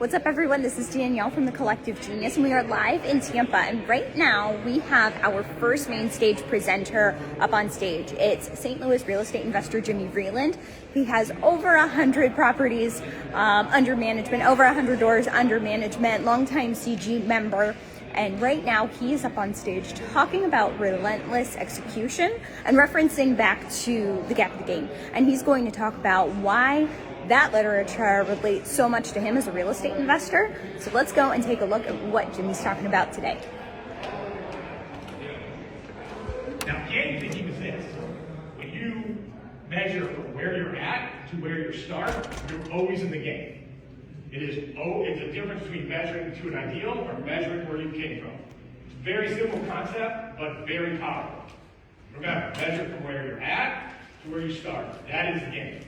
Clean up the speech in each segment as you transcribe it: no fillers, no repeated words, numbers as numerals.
What's up, everyone? This is Danielle from the Collective Genius, and we are live in Tampa. And right now, we have our first main stage presenter up on stage. It's St. Louis real estate investor Jimmy Vreeland. He has over 100 properties under management, over 100 doors under management, longtime CG member. And right now, he is up on stage talking about relentless execution and referencing back to the gap of the game. And he's going to talk about why that literature relates so much to him as a real estate investor. So let's go and take a look at what Jimmy's talking about today. Now, game thinking is this: when you measure from where you're at to where you start, you're always in the game. It's a difference between measuring to an ideal or measuring where you came from. It's a very simple concept, but very powerful. Remember, measure from where you're at to where you start. That is the game.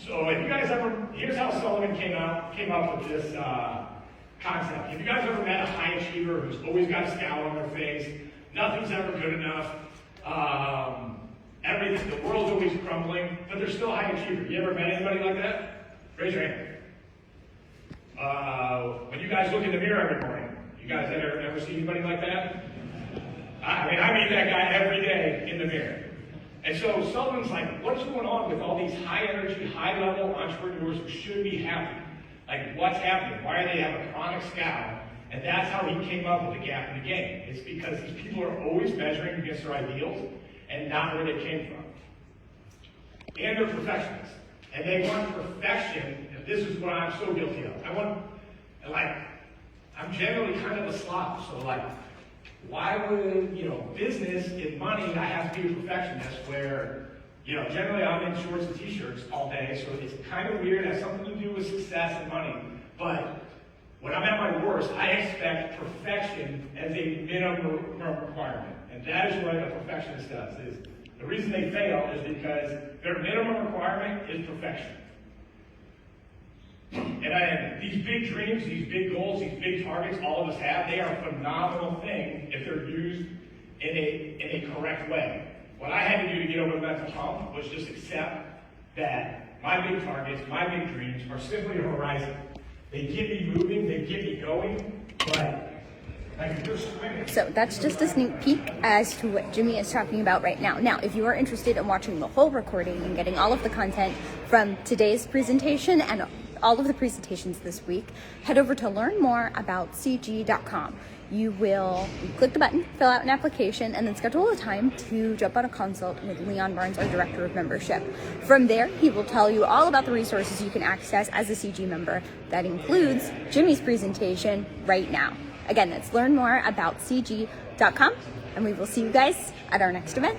So if you guys ever, here's how Sullivan came up with this concept. Have you guys ever met a high achiever who's always got a scowl on their face? Nothing's ever good enough. Everything, the world's always crumbling, but they're still a high achiever. You ever met anybody like that? Raise your hand. When you guys look in the mirror every morning, you guys ever see anybody like that? I meet that guy every day in the mirror. And so Sullivan's like, what's going on with all these high energy, high level entrepreneurs who should be happy? Like, what's happening? Why do they have a chronic scowl? And that's how he came up with the gap in the game. It's because these people are always measuring against their ideals and not where they came from. And they're perfectionists. And they want perfection. And this is what I'm so guilty of. I'm generally kind of a slob. So why would, business and money, I have to be a perfectionist where, generally I'm in shorts and t-shirts all day, so it's kind of weird. It has something to do with success and money. But when I'm at my worst, I expect perfection as a minimum requirement. And that is what a perfectionist does. The reason they fail is because their minimum requirement is perfection. And these big dreams, these big goals, these big targets all of us have, they are a phenomenal thing if they're used in a correct way. What I had to do to get over the mental hump was just accept that my big targets, my big dreams are simply a horizon. They get me moving, they get me going, but so that's just a sneak peek as to what Jimmy is talking about right now. Now, if you are interested in watching the whole recording and getting all of the content from today's presentation and all of the presentations this week, head over to learn more about cg.com. You click the button, fill out an application, and then schedule a time to jump on a consult with Leon Barnes, our Director of Membership. From there, he will tell you all about the resources you can access as a CG member. That includes Jimmy's presentation right now. Again, that's learn more about cg.com, and we will see you guys at our next event.